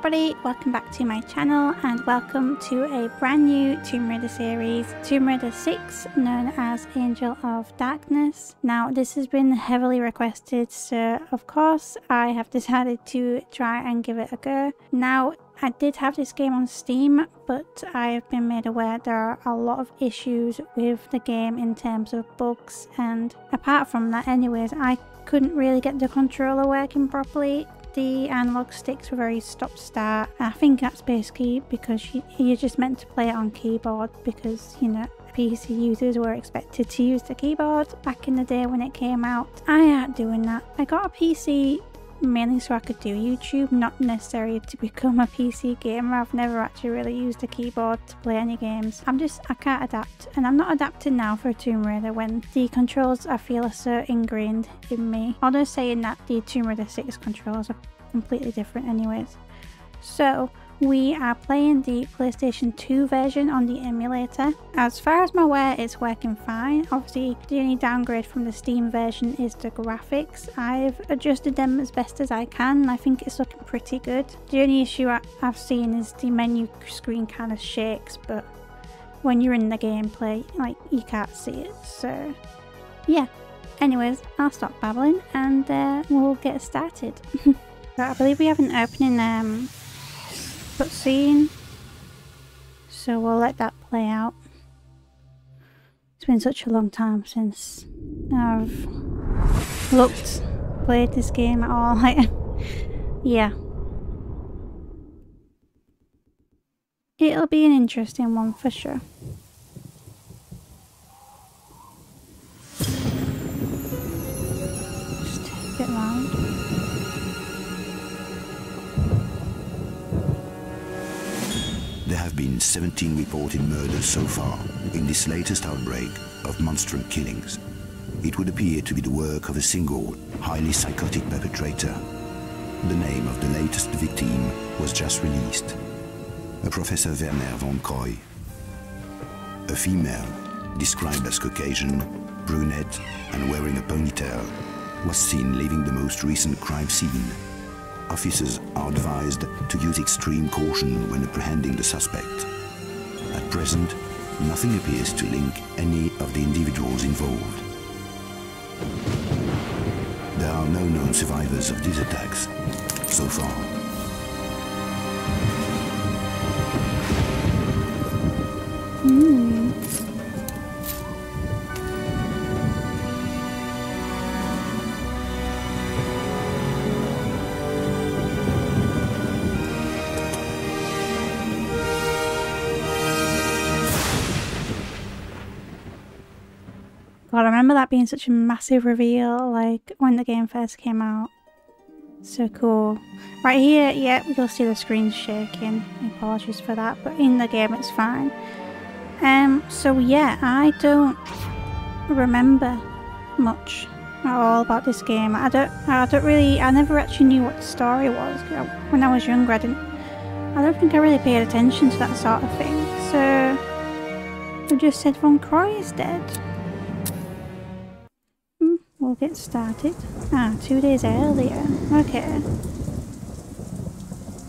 everybody, welcome back to my channel and welcome to a brand new Tomb Raider series, Tomb Raider 6, known as Angel of Darkness. Now this has been heavily requested, so of course I have decided to try and give it a go. Now I did have this game on Steam, but I have been made aware there are a lot of issues with the game in terms of bugs, and apart from that anyways, I couldn't really get the controller working properly. The analog sticks were very stop-start. I think that's basically because you're just meant to play it on keyboard because, you know, PC users were expected to use the keyboard back in the day when it came out. I ain't doing that. I got a PC mainly so I could do YouTube, not necessarily to become a PC gamer. I've never actually really used a keyboard to play any games. I can't adapt, and I'm not adapting now for Tomb Raider when the controls I feel are so ingrained in me. Although saying that, the Tomb Raider 6 controls are completely different anyways. So we are playing the PlayStation 2 version on the emulator. As far as I'm aware, it's working fine. Obviously, the only downgrade from the Steam version is the graphics. I've adjusted them as best as I can, and I think it's looking pretty good. The only issue I've seen is the menu screen kind of shakes, but when you're in the gameplay, like, you can't see it. So yeah. Anyways, I'll stop babbling and we'll get started. I believe we have an opening cutscene, so we'll let that play out. It's been such a long time since I've played this game at all. Like, yeah, it'll be an interesting one for sure. Just a bit loud. There have been 17 reported murders so far in this latest outbreak of monstrous killings. It would appear to be the work of a single, highly psychotic perpetrator. The name of the latest victim was just released. A Professor Werner von Kroy. A female, described as Caucasian, brunette and wearing a ponytail, was seen leaving the most recent crime scene. Officers are advised to use extreme caution when apprehending the suspect. At present, nothing appears to link any of the individuals involved. There are no known survivors of these attacks so far. God, I remember that being such a massive reveal, like, when the game first came out. So cool. Right here, yeah, you'll see the screen shaking. Apologies for that, but in the game it's fine. So yeah, I don't remember much at all about this game. I never actually knew what the story was. When I was younger, I don't think I really paid attention to that sort of thing. So, we just said Von Kroy is dead. We'll get started. 2 days earlier. Okay.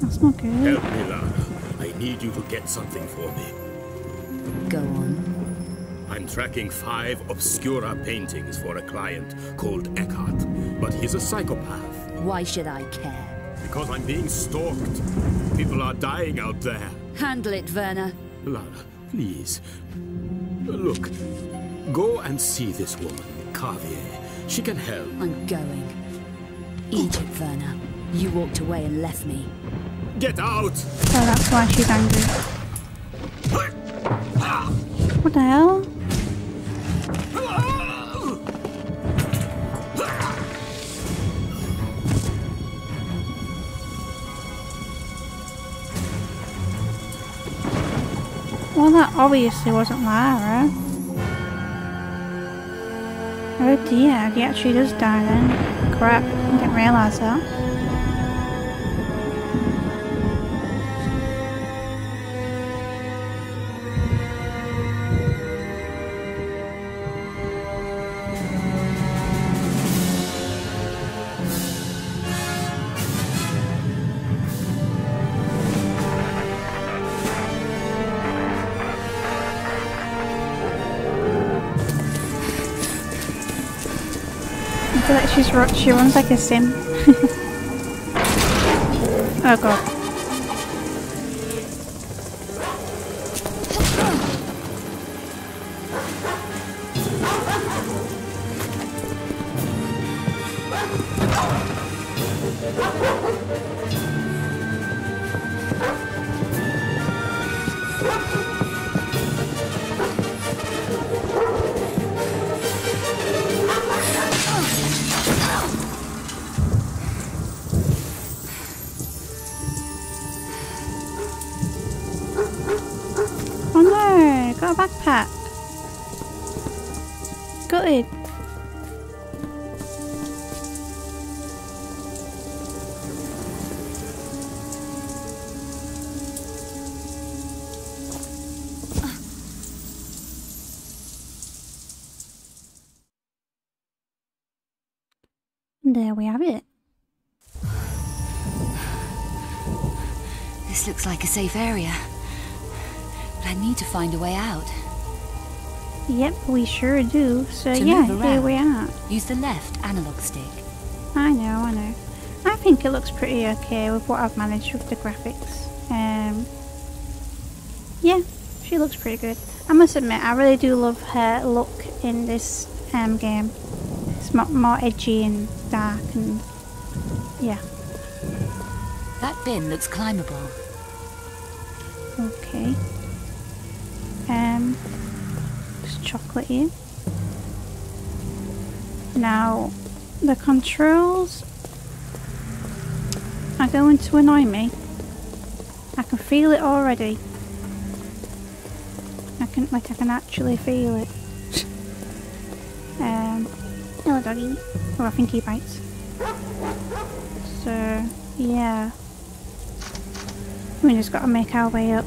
That's not good. Help me, Lara. I need you to get something for me. Go on. I'm tracking 5 obscura paintings for a client called Eckhart, but he's a psychopath. Why should I care? Because I'm being stalked. People are dying out there. Handle it, Werner. Lara, please. Look, go and see this woman, Carvier. She can help. I'm going. Eat it, Werner. You walked away and left me. Get out! So that's why she's angry. What the hell? Well, that obviously wasn't Lara. Oh dear, he actually does die then. Crap, I didn't realise that. feel like she runs like a sim. Oh god. Oh no, got a backpack. Gutted. There we have it. This looks like a safe area. But I need to find a way out. Yep, we sure do. So To yeah, move here around, we are. use the left analog stick. I know. I think it looks pretty okay with what I've managed with the graphics. Yeah, she looks pretty good. I must admit, I really do love her look in this game. It's more edgy and dark and yeah. That bin looks climbable. Okay. There's chocolate here. Now, the controls are going to annoy me. I can feel it already. I can actually feel it. Hello doggy. Oh, I think he bites. So, yeah. We just got to make our way up.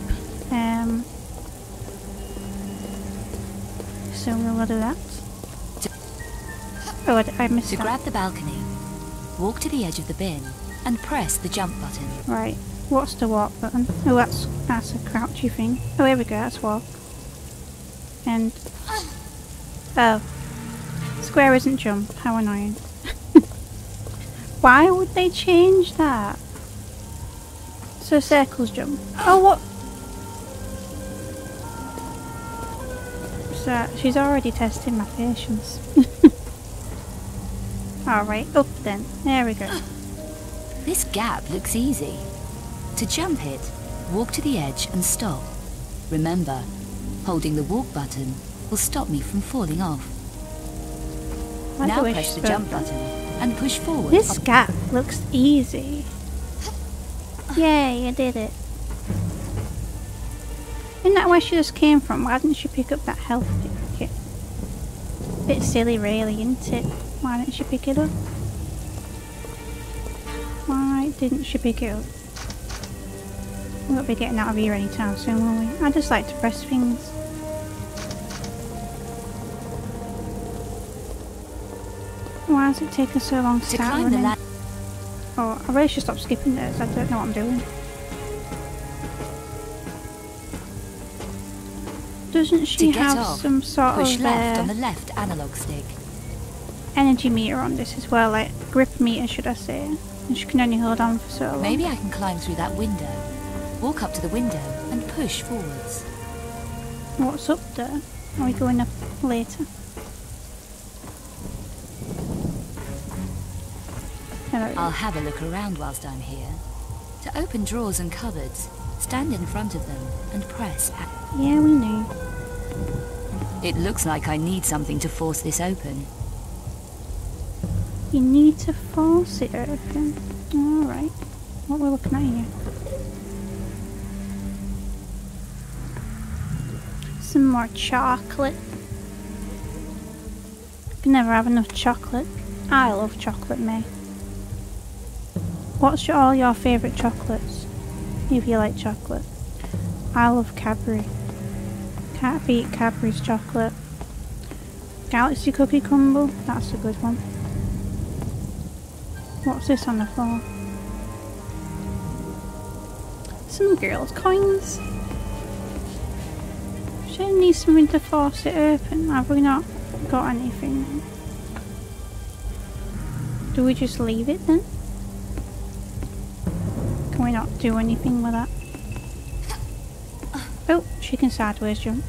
So we'll do that. Oh, I missed To that. grab the balcony, walk to the edge of the bin and press the jump button. Right. What's the walk button? Oh, that's a crouchy thing. Oh, here we go. That's walk. And oh, square isn't jump. How annoying! Why would they change that? So circles jump. Oh, what? So she's already testing my patience. Alright, up then. There we go. This gap looks easy. To jump it, walk to the edge and stop. Remember, holding the walk button will stop me from falling off. Why Now do I press the spoke? jump button and push forward. This gap looks easy. Yay, I did it. Isn't that where she just came from? Why didn't she pick up that health kit? Bit silly really, isn't it? Why didn't she pick it up? Why didn't she pick it up? We won't be getting out of here anytime soon, will we? I just like to press things. Why does it take us so long to To start climb the running? ladder. Oh, I really should stop skipping those. I don't know what I'm doing. Doesn't she To get have off, some sort push of left on the left analog stick. energy meter on this as well? Like grip meter, should I say? And she can only hold on for so long. Maybe I can climb through that window. Walk up to the window and push forwards. What's up there? Are we going up later? Hello. I'll have a look around whilst I'm here. To open drawers and cupboards, stand in front of them and press. Yeah, we knew. It looks like I need something to force this open. You need to force it open. Alright. What we're looking at here. Some more chocolate. Can never have enough chocolate. I love chocolate, May. What's all your favourite chocolates? If you like chocolate. I love Cadbury. Can't beat Cadbury's chocolate. Galaxy Cookie Crumble. That's a good one. What's this on the floor? Some girls' coins. Should need something to force it open. Have we not got anything? Do we just leave it then? Can we not do anything with that? Oh, she can sideways jump.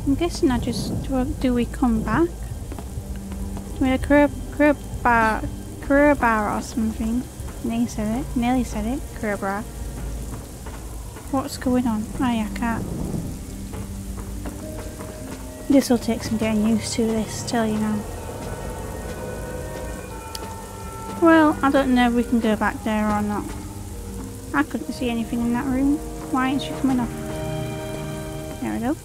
I'm guessing I just... Do we come back? Do we a crowbar or something? Nearly said it. Crowbar. What's going on? Oh yeah, I can't. This will take some getting used to, this, tell you now. Well, I don't know if we can go back there or not. I couldn't see anything in that room. Why isn't she coming off? There we go.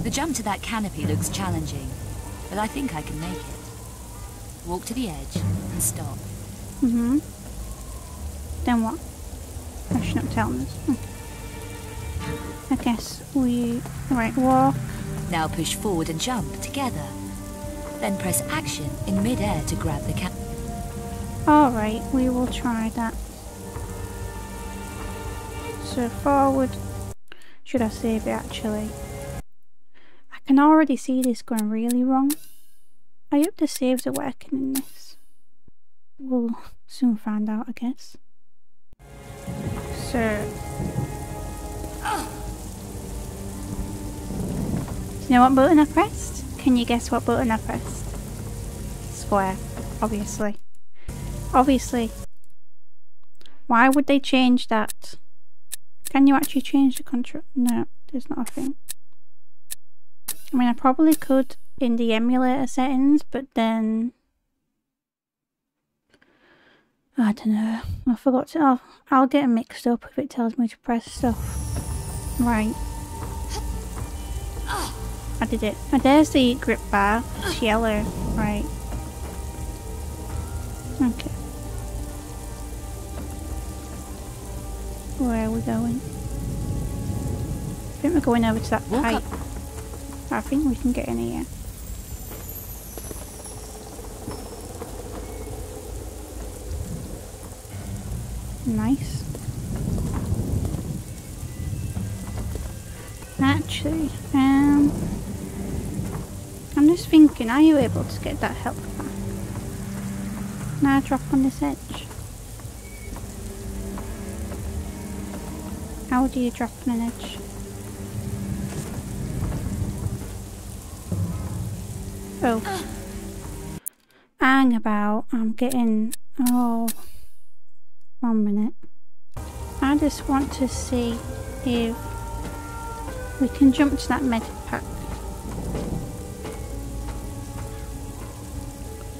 The jump to that canopy looks challenging, but I think I can make it. Walk to the edge and stop. Mm-hmm. Then what? I should not tell us. I guess we... Right, walk. Now push forward and jump together. Then press action in mid-air to grab the canopy. Alright, we will try that. So forward. Should I save it actually? I can already see this going really wrong. I hope the saves are working in this. We'll soon find out, I guess. So... Do you know what button I pressed? Can you guess what button I pressed? Square, obviously. Obviously. Why would they change that? Can you actually change the control? No, there's not a thing. I mean, I probably could in the emulator settings, but then... I don't know. I forgot to... Oh, I'll get mixed up if it tells me to press stuff. Right. I did it. Oh, there's the grip bar. It's yellow. Right. Okay. Where are we going? I think we're going over to that pipe. I think we can get in here. Nice. Actually, I'm just thinking, are you able to get that health back? Now drop on this edge. How do you drop on an edge? Oh. Hang about, I'm getting... Oh. 1 minute. I just want to see if we can jump to that med pack.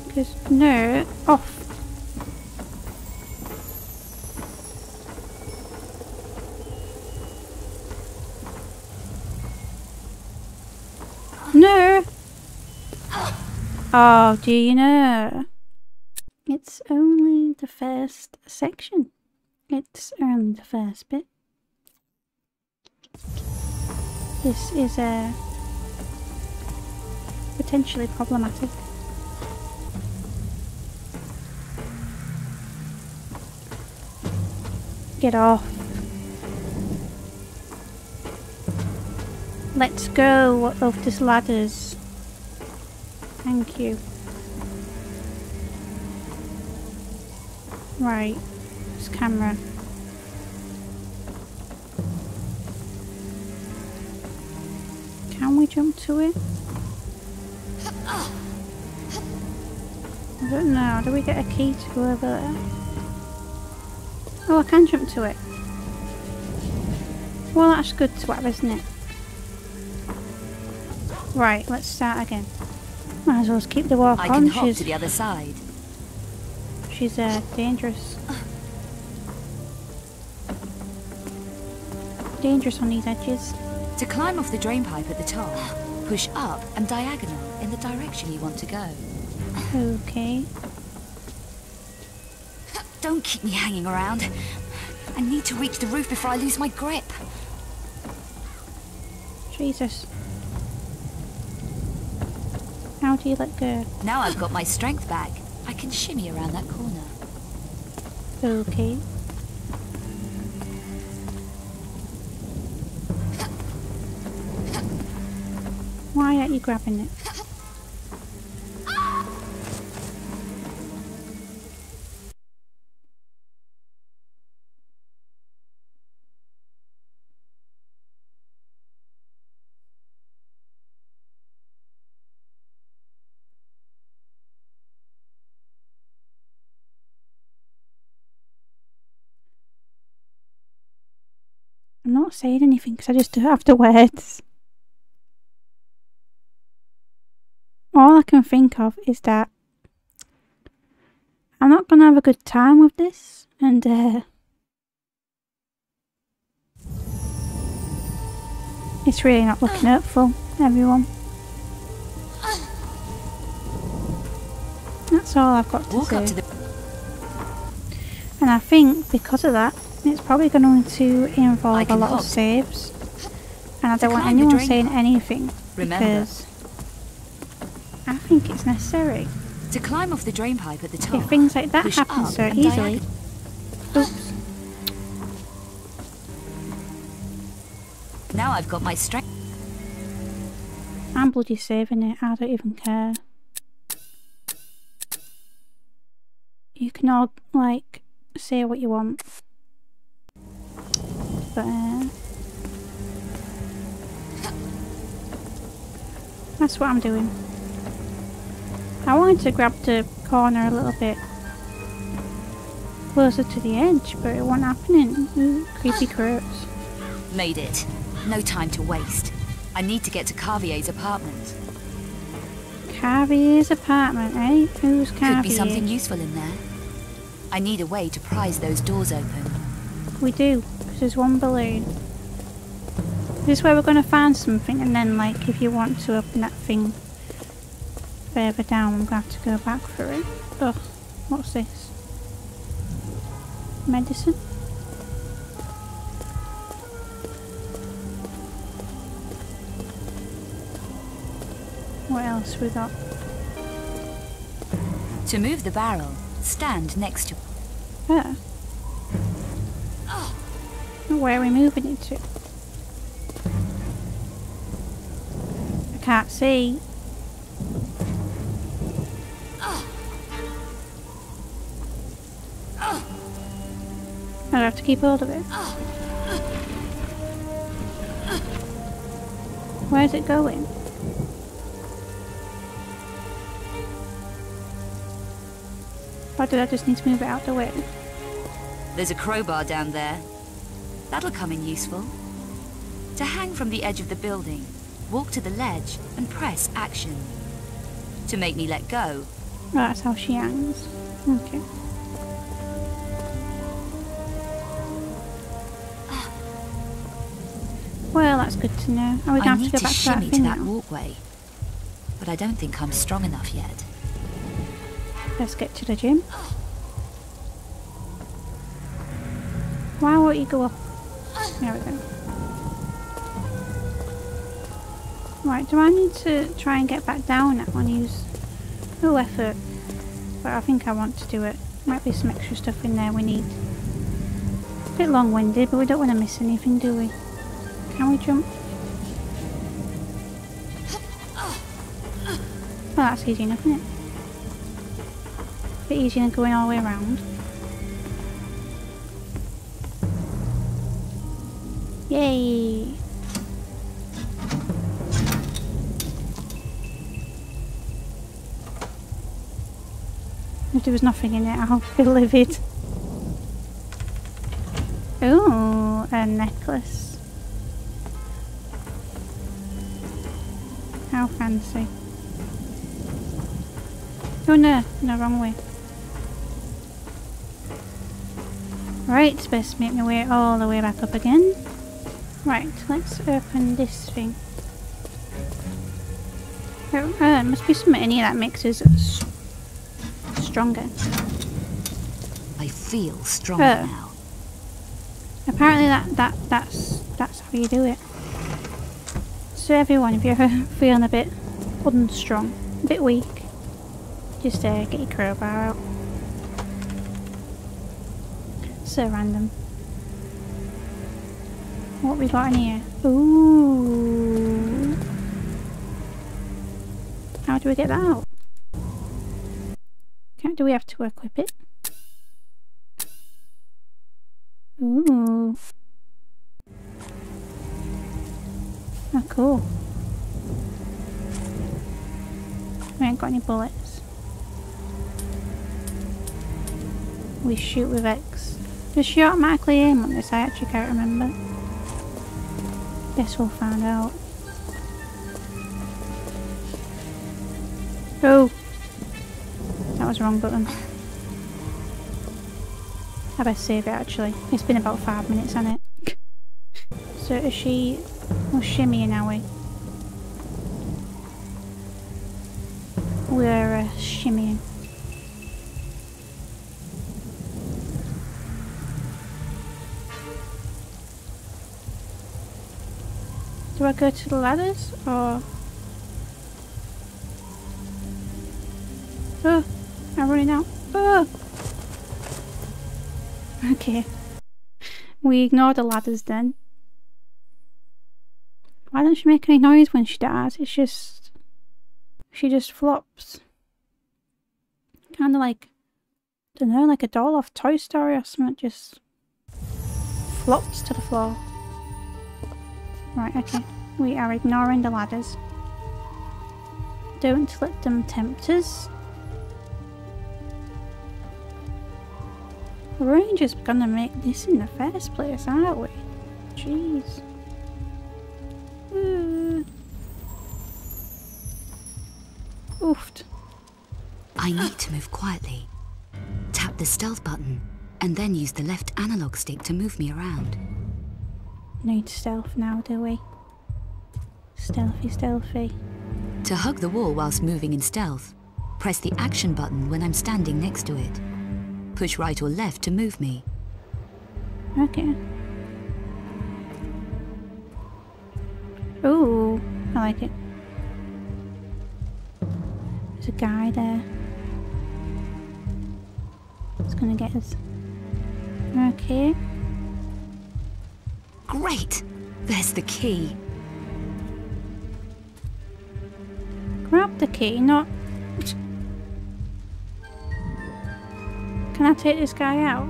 Because, no, off. No! Oh, do you know? It's only the first section. It's only the first bit. This is potentially problematic. Get off. Let's go up these ladders. Thank you. Right, this camera. Can we jump to it? I don't know. Do we get a key to go over there? Oh, I can jump to it. Well, that's good to have, isn't it? Right, let's start again. Might as well keep the walk on. I can hop to the other side. She's dangerous. Dangerous on these edges. To climb off the drain pipe at the top, push up and diagonal in the direction you want to go. Okay. Don't keep me hanging around. I need to reach the roof before I lose my grip. Jesus. How do you let go? Now I've got my strength back. I can shimmy around that corner. Okay. Why aren't you grabbing it? not saying anything because I just don't have the words. All I can think of is that I'm not going to have a good time with this, and it's really not looking hopeful, everyone. That's all I've got to say. And I think because of that, it's probably going to involve a lot of saves. And I don't want anyone saying anything because I think it's necessary. To climb off the drain pipe at the top. If things like that happen so easily. Oops. Now I've got my strength. I'm bloody saving it, I don't even care. You can all, like, say what you want. But, that's what I'm doing. I wanted to grab the corner a little bit closer to the edge, but it wasn't happening. Ooh, creepy crows. Made it. No time to waste. I need to get to Carvier's apartment. Carvier's apartment, eh? Who's Carvier? Could be something useful in there. I need a way to prise those doors open. We do, because there's one balloon. This is where we're going to find something, and then, like, if you want to open that thing further down, I'm going to have to go back for it. Oh, what's this? Medicine? What else we got? To move the barrel, stand next to... Oh. Where are we moving it to? I can't see. I have to keep hold of it. Where's it going? Or did I just need to move it out the way? There's a crowbar down there. That'll come in useful. To hang from the edge of the building, walk to the ledge and press action. To make me let go. Oh, that's how she hangs. Okay. Well, that's good to know. Are we going to have to go back to that thing now? Walkway, but I don't think I'm strong enough yet. Let's get to the gym. Why won't you go up? There we go. Right, do I need to try and get back down now and use no effort? But I think I want to do it. Might be some extra stuff in there we need. A bit long-winded, but we don't want to miss anything, do we? Can we jump? Well, that's easy enough, isn't it? A bit easier than going all the way around. Yay! If there was nothing in it, I'll be livid. Ooh, a necklace. How fancy. Oh no, wrong way. Right, best make my way all the way back up again. Right, let's open this thing. Oh, there must be something in here that makes us stronger. I feel stronger now. Apparently that's how you do it. So everyone, if you're ever feeling a bit unstrong, a bit weak, just get your crowbar out. So random. What we got in here? Ooh. How do we get that out? Do we have to equip it? Ooh. Oh, cool. We ain't got any bullets. We shoot with X. Does she automatically aim on this? I actually can't remember. Guess we'll find out. Oh! That was the wrong button. I better save it actually. It's been about 5 minutes, hasn't it? So is she... We're shimmying, are we? We're shimmying. Do I go to the ladders or... Oh! I'm running out. Oh! Okay. We ignore the ladders then. Why don't she make any noise when she dies? It's just... She just flops. Kinda like... I don't know, like a doll off Toy Story or something. Just... flops to the floor. Right, okay. We are ignoring the ladders. Don't let them tempt us. We're just gonna make this in the first place, aren't we? Jeez. Oofed. I need to move quietly. Tap the stealth button, and then use the left analog stick to move me around. Need stealth now, do we? Stealthy, stealthy. To hug the wall whilst moving in stealth, press the action button when I'm standing next to it. Push right or left to move me. Okay. Ooh, I like it. There's a guy there. It's gonna get us. Okay. Great! There's the key. Grab the key, not... Can I take this guy out?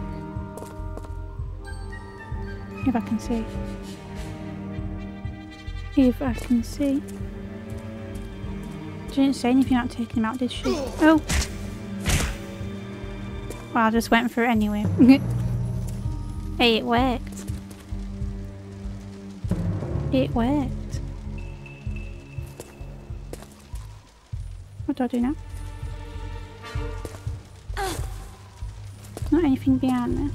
If I can see. If I can see. She didn't say anything about taking him out, did she? Oh! Well, I just went for it anyway. Hey, it worked. It worked. What do I do now? Not anything behind there.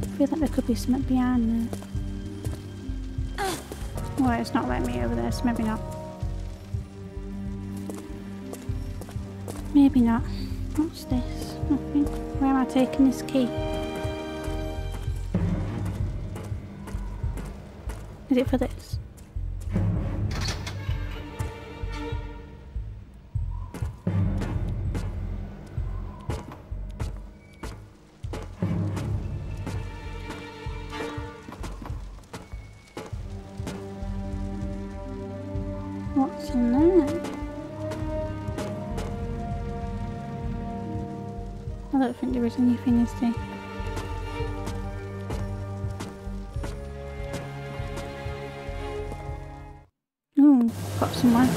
I feel like there could be something behind there. Well, it's not letting me over there, so maybe not. Maybe not. What's this? Nothing. Where am I taking this key? Is it for this? What's in there? I don't think there is anything, is there? Ooh, got someone.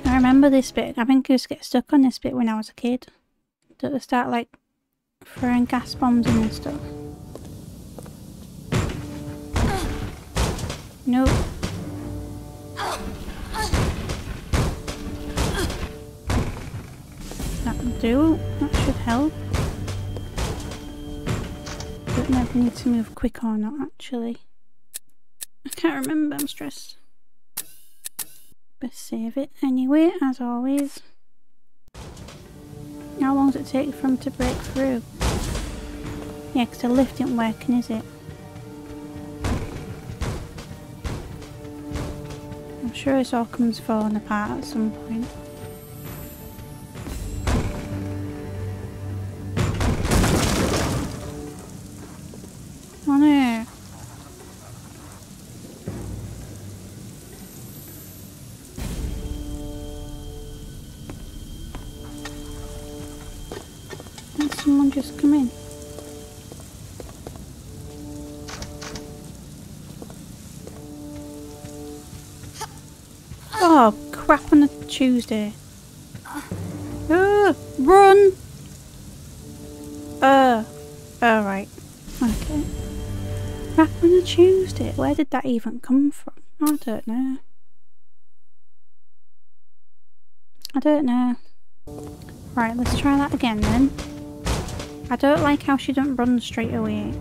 I remember this bit. I think I used to get stuck on this bit when I was a kid. That they start like throwing gas bombs in and stuff. Nope. That'll do. That should help. Don't know if we need to move quick or not actually. I can't remember, I'm stressed. But save it anyway, as always. How long does it take for them to break through? Yeah, because the lift isn't working, is it? I'm sure this all comes falling apart at some point. Oh no! someone just come in? Oh, crap on a Tuesday. Run! Right. Okay. Crap on a Tuesday. Where did that even come from? I don't know. I don't know. Right, let's try that again then. I don't like how she doesn't run straight away.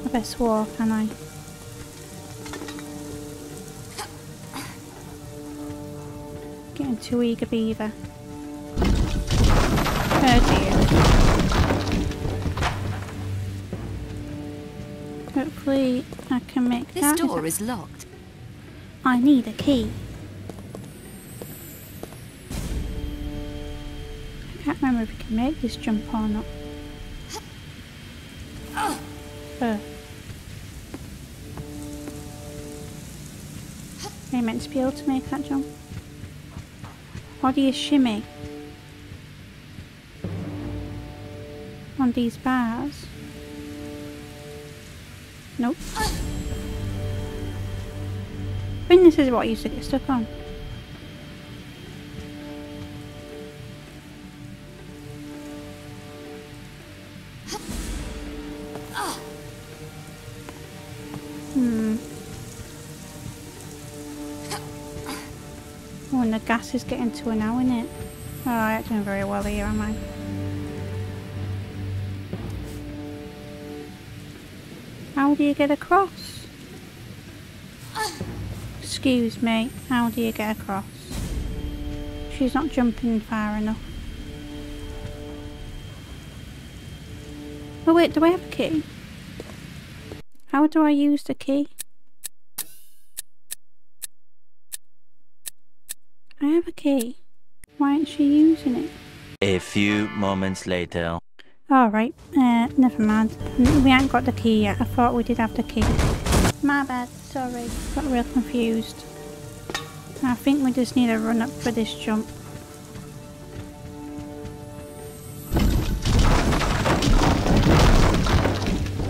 I best walk, can I? Getting too eager, beaver. Oh dear. Hopefully I can make that. This door is locked. I need a key. I can't remember if we can make this jump or not. Are you meant to be able to make that jump? Or do you shimmy on these bars? Nope. I think this is what I used to get stuck on. Oh, and the gas is getting to an hour, isn't it? Oh, I'm not doing very well here, am I? How do you get across? Excuse me, how do you get across? She's not jumping far enough. Oh wait, do I have a key? How do I use the key? I have a key. Why isn't she using it? A few moments later. Alright, never mind. We ain't got the key yet. I thought we did have the key. My bad, sorry. Got real confused. I think we just need a run up for this jump.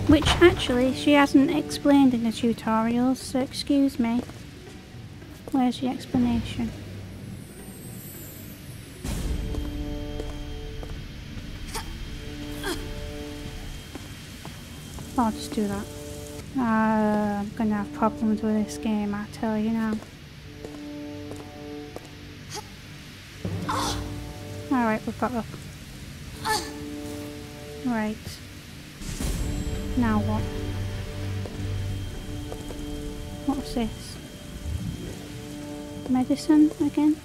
Which actually she hasn't explained in the tutorials, so excuse me. Where's the explanation? I'll just do that. I'm gonna have problems with this game, I tell you now. Alright, we've got up. Right. Now what? What's this? Medicine again?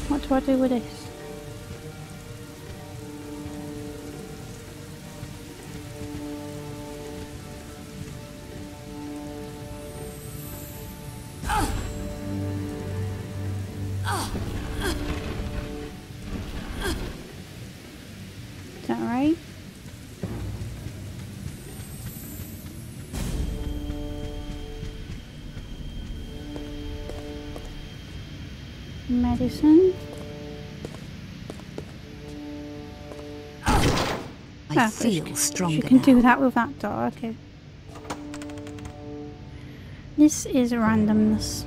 What do I do with this? Is that right? Medicine. I feel stronger. You can now. do that with that door, okay. This is randomness.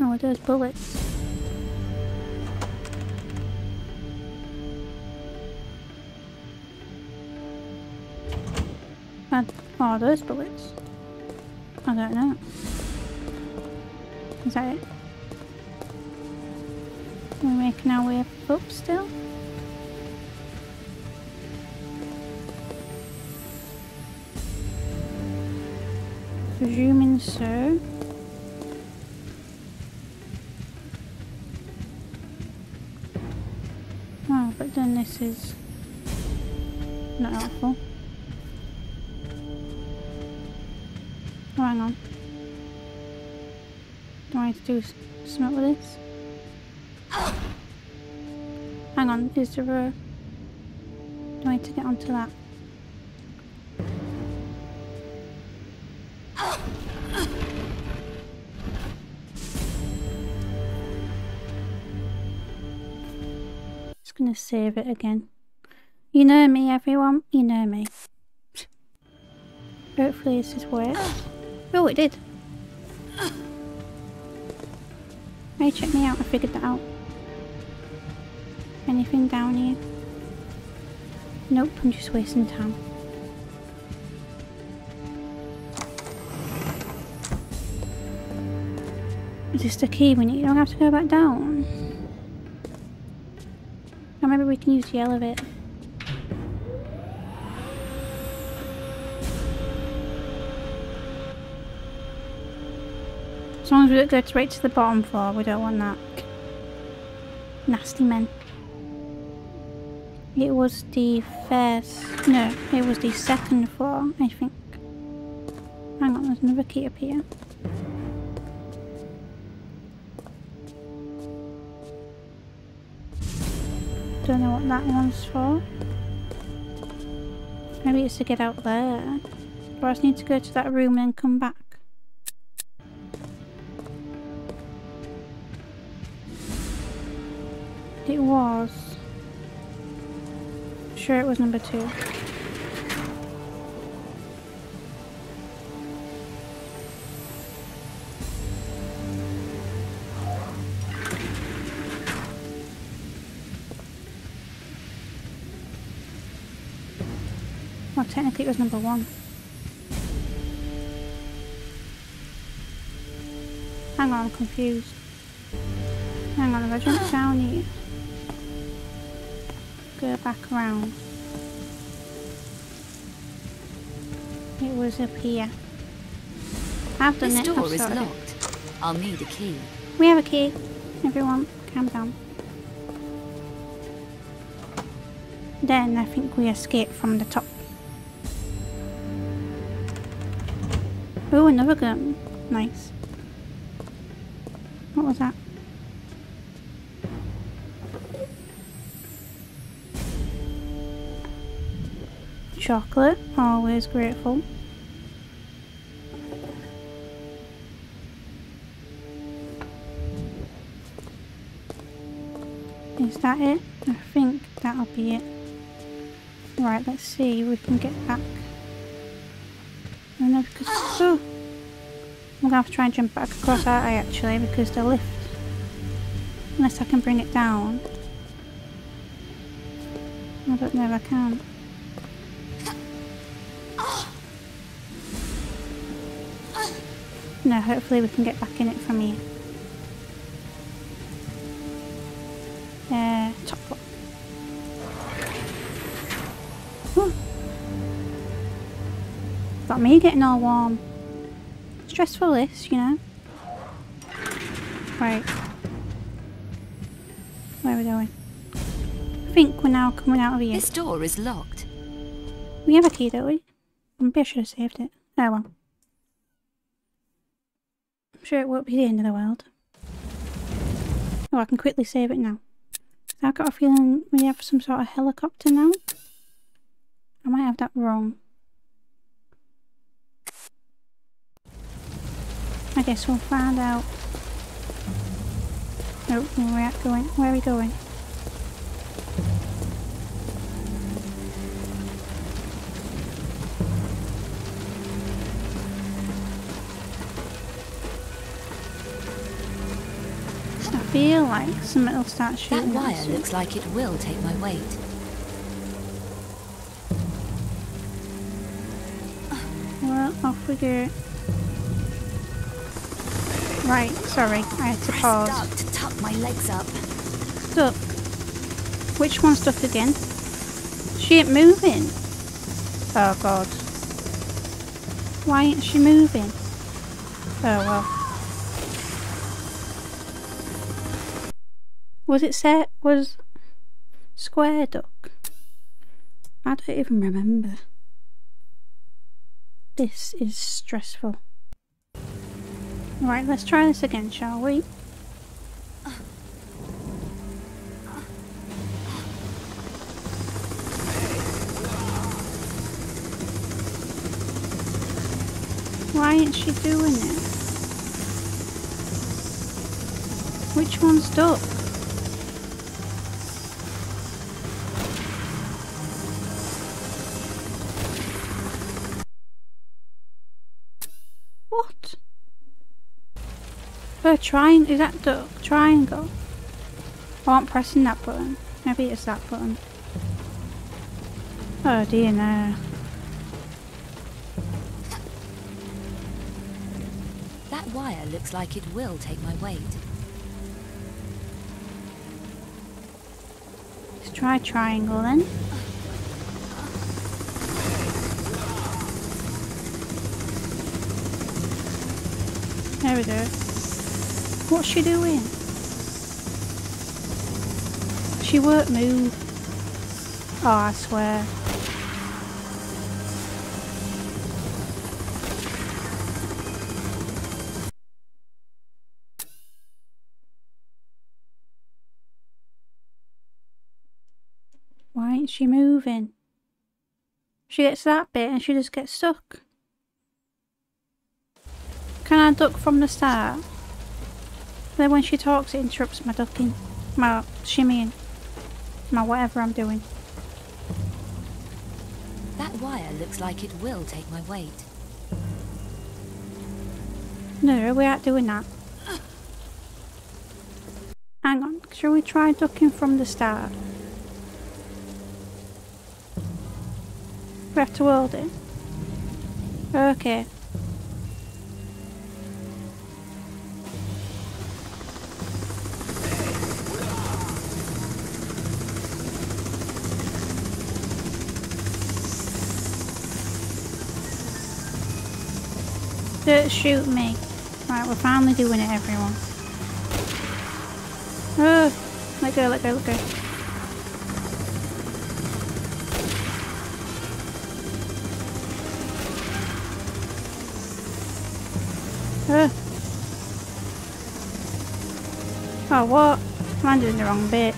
Oh, there's bullets. Oh, those bullets. I don't know. Is that it? We're making our way up still? Presuming so. Oh, but then this is not helpful. Oh, hang on. Do I need to do something with this? Hang on, is there a... Do I need to get onto that? gonna save it again. You know me, everyone. You know me. Hopefully this is work. Oh, it did. Hey, check me out. I figured that out. Anything down here? Nope, I'm just wasting time. Is this the key we need? You don't have to go back down. Or maybe we can use the elevator. As long as we don't go straight to the bottom floor, we don't want that. Nasty men. It was the first... no, it was the second floor, I think. Hang on, there's another key up here. Don't know what that one's for. Maybe it's to get out there. Or I just need to go to that room and then come back. It was... sure it was number 2. Well, technically it was number 1. Hang on, I'm confused. Hang on, if I jump down here, go back around. It was up here. I've done it. This door I've is sorted it. locked. I'll need a key. We have a key. Everyone, calm down. Then I think we escape from the top. Oh, another gun. Nice. What was that? Chocolate. Always grateful. Is that it? I think that'll be it. Right, let's see if we can get back. Oh no, because... oh! I'm gonna have to try and jump back across, aren't I, actually, because the lift... unless I can bring it down. I don't know if I can. No, hopefully we can get back in it from here. Top floor. Ooh. Got me getting all warm. Stressful this, you know. Right. Where are we going? I think we're now coming out of here. This door is locked. We have a key, don't we? Maybe I should have saved it. Oh well. I'm sure it won't be the end of the world. Oh, I can quickly save it now. I've got a feeling we have some sort of helicopter now. I might have that wrong. I guess we'll find out. Oh, where are we going? Where are we going? I feel like something will start shooting. That wire looks like it will take my weight. Well, off we go. Right, sorry, I had to pause. Press duck to tuck my legs up. Stuck. Which one's stuck again? She ain't moving. Oh god. Why ain't she moving? Oh well. Was it set? Was square duck? I don't even remember. This is stressful. Right, let's try this again, shall we? Why ain't she doing it? Which one's stuck? What? Is that duck? Triangle? I aren't pressing that button. Maybe it's that button. Oh dear no. That wire looks like it will take my weight. Let's try triangle then. There we go. What's she doing? She won't move. Oh, I swear. Why ain't she moving? She gets that bit and she just gets stuck. Can I duck from the start? Then when she talks it interrupts my ducking. My shimmying. My whatever I'm doing. That wire looks like it will take my weight. No, we aren't doing that. Hang on, shall we try ducking from the start? We have to hold it. Okay. Don't shoot me. Right, we're finally doing it, everyone. Oh, let go, let go, let go. Oh, what? I'm doing the wrong bit.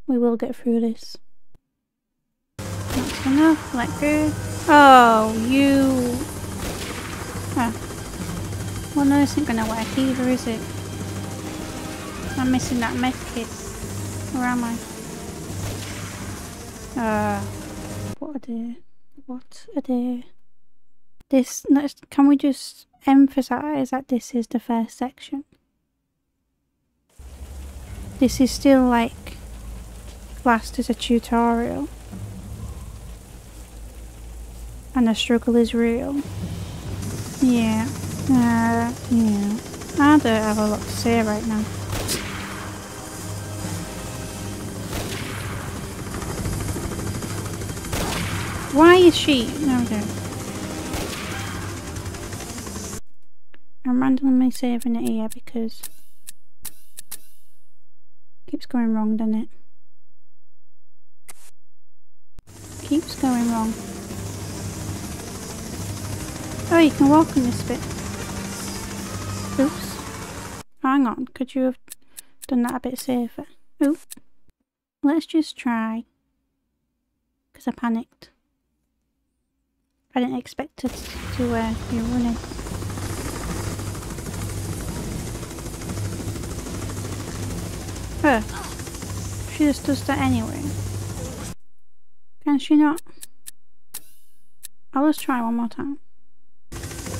We will get through this. That's enough, let go. Oh, you... Oh. Well, no, this ain't gonna work either, is it? I'm missing that med kit. Where am I? What a day. What a day. This... Can we just emphasise that this is the first section? This is still, like, classed as a tutorial. And the struggle is real. Yeah. Yeah. I don't have a lot to say right now. Why is she? There we go. I'm randomly saving it here because it keeps going wrong, doesn't it? Keeps going wrong. Oh, you can walk on this bit. Oops. Hang on, could you have done that a bit safer? Oop. Let's just try. Because I panicked. I didn't expect it to be running. She just does that anyway. Can she not? I'll just try one more time.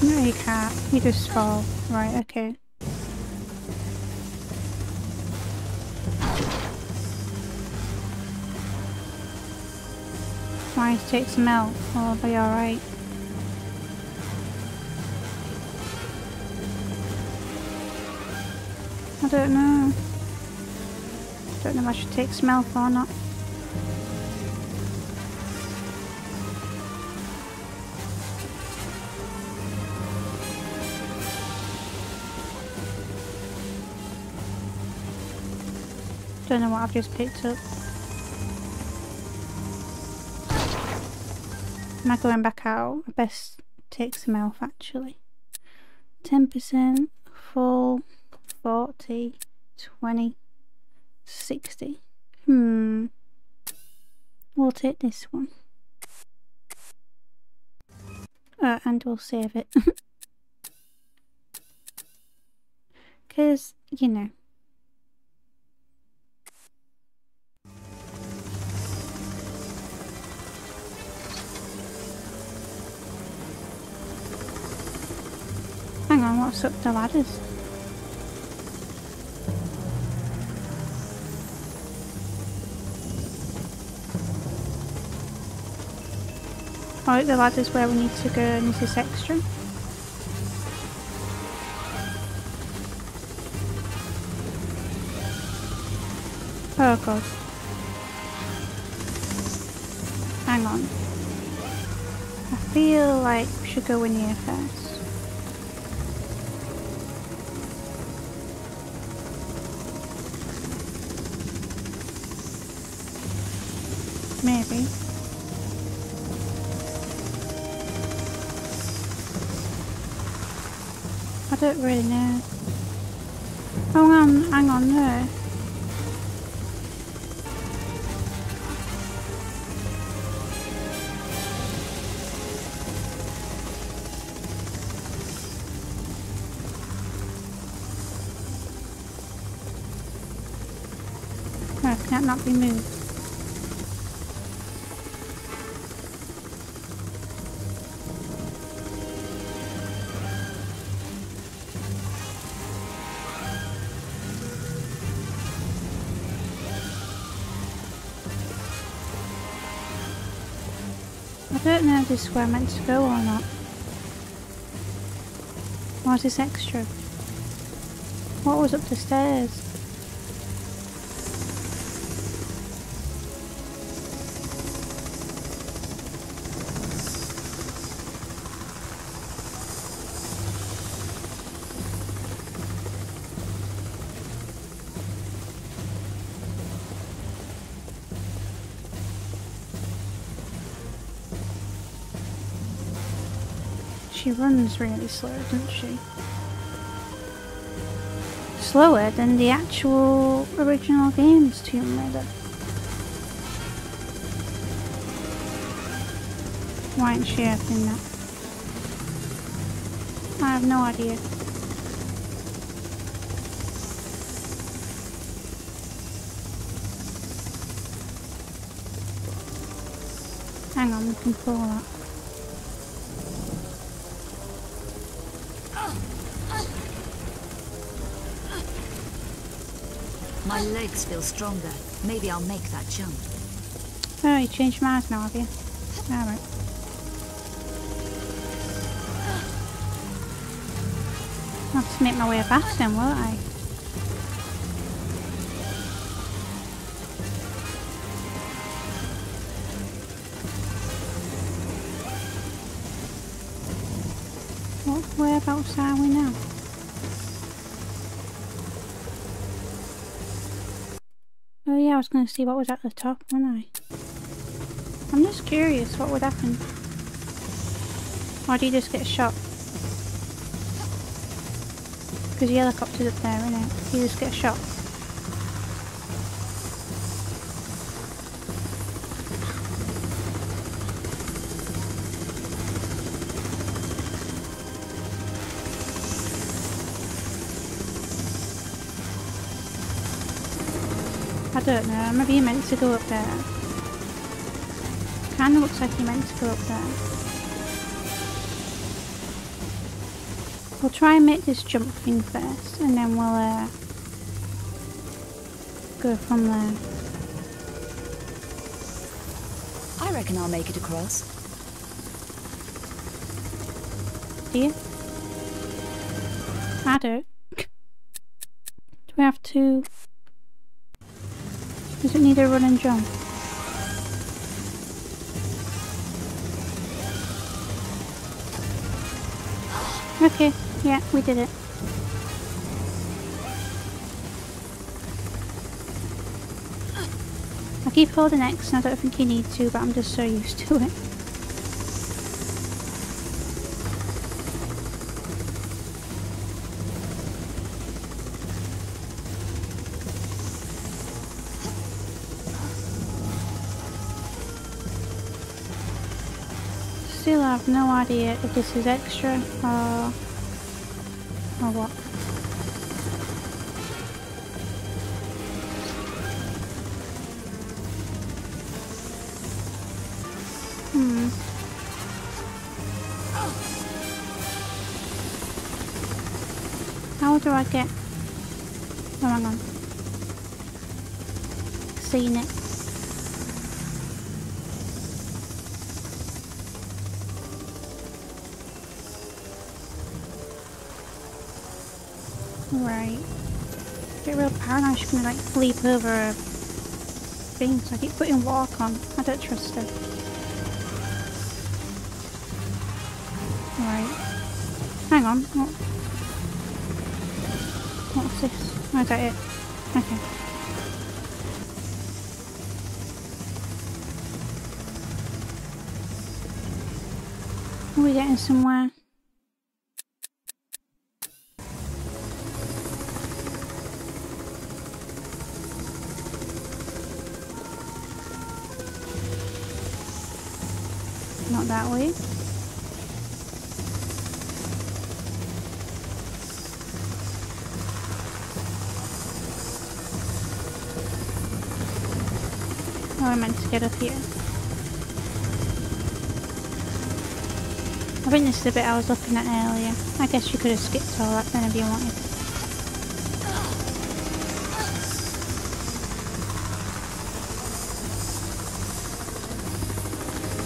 No, you can't. You just fall. Right, okay. Trying to take some out. I'll be alright. I don't know. Don't know if I should take some health or not. Don't know what I've just picked up. Am I going back out? I best take some health actually. 10%, full, 40, 20, 60. We'll take this one. And we'll save it. Because, you know. what's up the ladders? Oh, the ladder's where we need to go and is this extra? Oh god. Hang on. I feel like we should go in here first. Maybe. I don't really know. Oh, hang on, no. Oh, can that not be moved? I don't know if this is where I'm meant to go or not. What's this extra? What was up the stairs? She runs really slow, doesn't she? Slower than the actual original game's Tomb Raider. Why isn't she opening that? I have no idea. Hang on, we can pull that. My legs feel stronger. Maybe I'll make that jump. Oh, you changed your mind now, have you? Alright. I'll have to make my way back then, won't I? Whereabouts are we now? Oh yeah, I was going to see what was at the top, wasn't I? I'm just curious what would happen. Or do you just get shot? Because the helicopter's up there, isn't it? You just get shot. I don't know, maybe you're meant to go up there. Kinda looks like you're meant to go up there. We'll try and make this jump thing first, and then we'll go from there. I reckon I'll make it across. Do you? I don't. Do we have to... Does it need a run and jump? Okay, yeah, we did it. I keep holding X and I don't think you need to, but I'm just so used to it. Still have no idea if this is extra or what. How do I get... Oh, hang on. Seen it. Right. Get real paranoid. She's gonna like leap over a thing, so I keep putting walk on. I don't trust her. Right. Hang on. What's this? Oh, is that it? Okay. Are we getting somewhere? Not that way. Oh, I meant to get up here. I think this is the bit I was looking at earlier. I guess you could have skipped all that then if you wanted.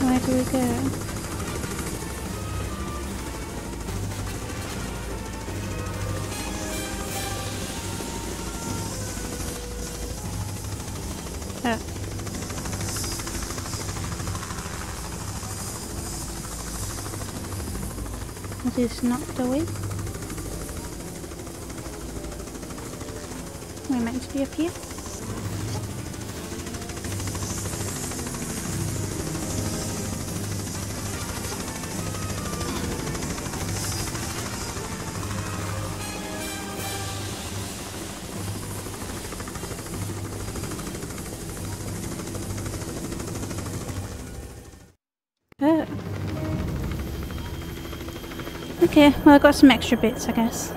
Where do we go? Oh. Is this not the way? We're meant to be up here. Oh. Okay, well I got some extra bits, I guess.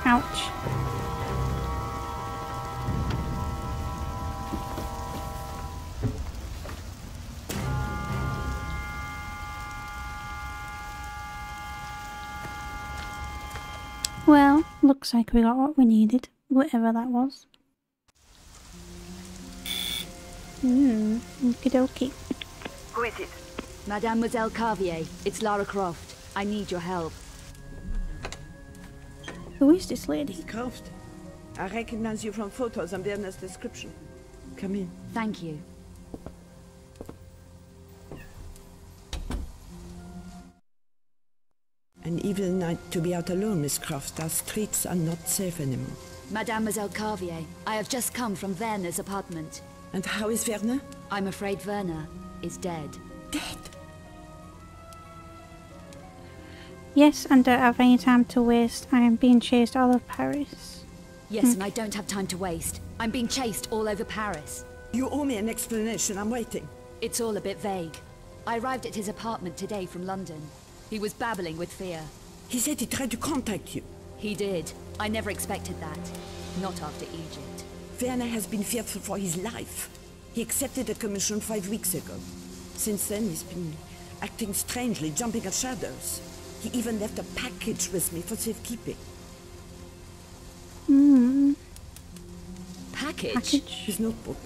Ouch. Well, looks like we got what we needed, whatever that was. Okie dokie. Who is it? Mademoiselle Carvier, it's Lara Croft. I need your help. Who is this lady? Croft. I recognize you from photos and Werner's description. Come in. Thank you. An evil night to be out alone, Miss Croft. Our streets are not safe anymore. Mademoiselle Carvier, I have just come from Werner's apartment. And how is Werner? I'm afraid Werner is dead. Dead? Yes, and don't have any time to waste. I am being chased all over Paris. Yes, and I don't have time to waste. I'm being chased all over Paris. You owe me an explanation. I'm waiting. It's all a bit vague. I arrived at his apartment today from London. He was babbling with fear. He said he tried to contact you. He did. I never expected that. Not after Egypt. Werner has been fearful for his life. He accepted a commission 5 weeks ago. Since then, he's been acting strangely, jumping at shadows. He even left a package with me for safekeeping. Package? His notebook,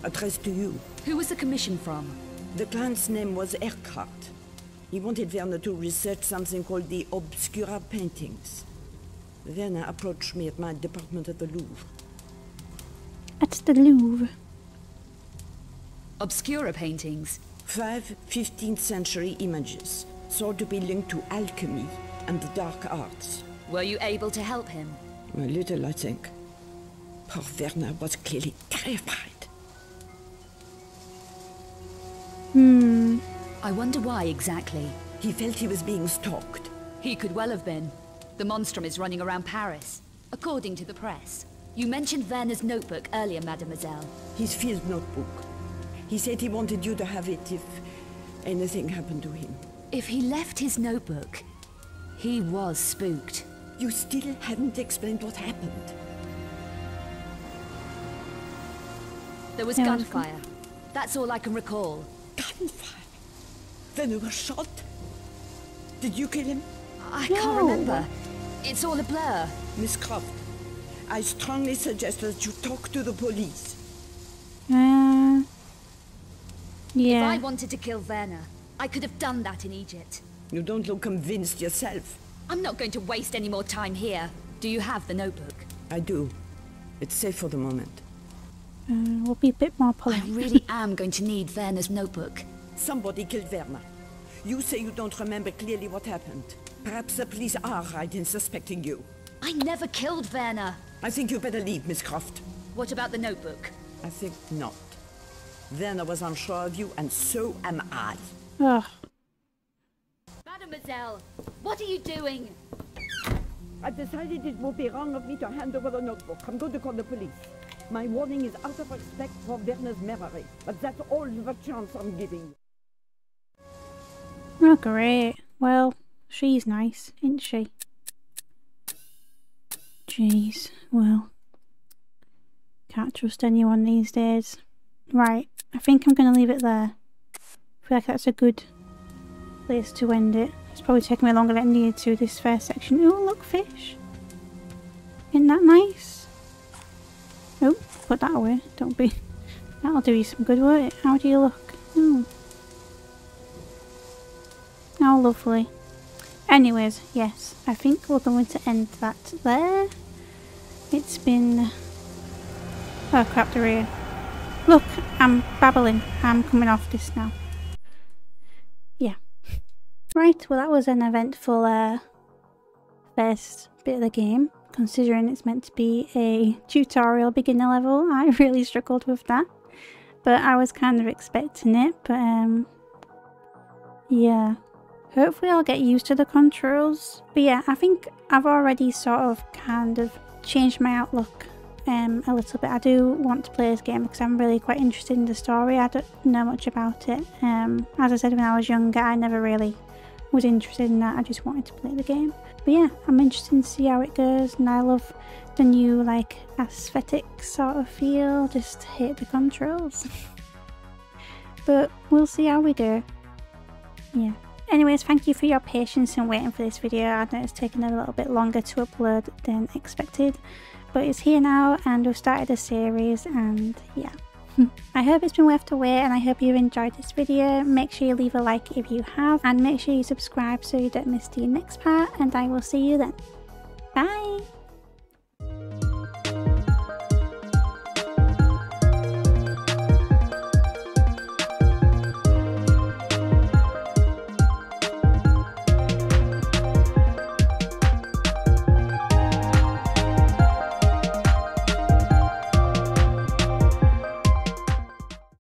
addressed to you. Who was the commission from? The client's name was Eckhart. He wanted Werner to research something called the Obscura paintings. Werner approached me at my department at the Louvre. At the Louvre. Obscura paintings? 5 15th century images, thought to be linked to alchemy and the dark arts. Were you able to help him? A little, I think. Poor Werner was clearly terrified. I wonder why exactly. He felt he was being stalked. He could well have been. The monstrum is running around Paris, according to the press. You mentioned Werner's notebook earlier, mademoiselle. His field notebook. He said he wanted you to have it if anything happened to him. If he left his notebook, he was spooked. You still haven't explained what happened. There was There was gunfire. That's all I can recall. Gunfire? Then you were shot? Did you kill him? I can't remember. It's all a blur. Miss Croft, I strongly suggest that you talk to the police. Yeah. If I wanted to kill Werner, I could have done that in Egypt. You don't look convinced yourself. I'm not going to waste any more time here. Do you have the notebook? I do. It's safe for the moment. We'll be a bit more I polite. really am going to need Werner's notebook. Somebody killed Werner. You say you don't remember clearly what happened. Perhaps the police are right in suspecting you. I never killed Werner. I think you better leave, Miss Croft. What about the notebook? I think not. Werner was unsure of you, and so am I. Ugh. Mademoiselle, what are you doing? I've decided it would be wrong of me to hand over the notebook. I'm going to call the police. My warning is out of respect for Werner's memory, but that's all the chance I'm giving you. Oh, great. Well, she's nice, isn't she? Jeez, well. Can't trust anyone these days. Right, I think I'm going to leave it there. I feel like that's a good place to end it. It's probably taken me longer than it needed to, this first section. Oh, look, fish. Isn't that nice? Oh, put that away. Don't be... That'll do you some good work. How do you look? Oh. Oh, lovely. Anyways, yes, I think we're going to end that there. It's been... Oh crap, the rear. Look, I'm babbling. I'm coming off this now. Yeah. Right, well that was an eventful first bit of the game. Considering it's meant to be a tutorial beginner level, I really struggled with that. But I was kind of expecting it, but yeah. Hopefully I'll get used to the controls. But yeah, I think I've already sort of kind of changed my outlook a little bit. I do want to play this game because I'm really quite interested in the story. I don't know much about it. As I said, when I was younger, I never really was interested in that. I just wanted to play the game. But yeah, I'm interested to see how it goes, and I love the new like aesthetic sort of feel. Just hate the controls. But we'll see how we do. Yeah. Anyways, thank you for your patience in waiting for this video. I know it's taken a little bit longer to upload than expected, but it's here now and we've started a series, and yeah. I hope it's been worth the wait, and I hope you've enjoyed this video. Make sure you leave a like if you have, and make sure you subscribe so you don't miss the next part, and I will see you then. Bye!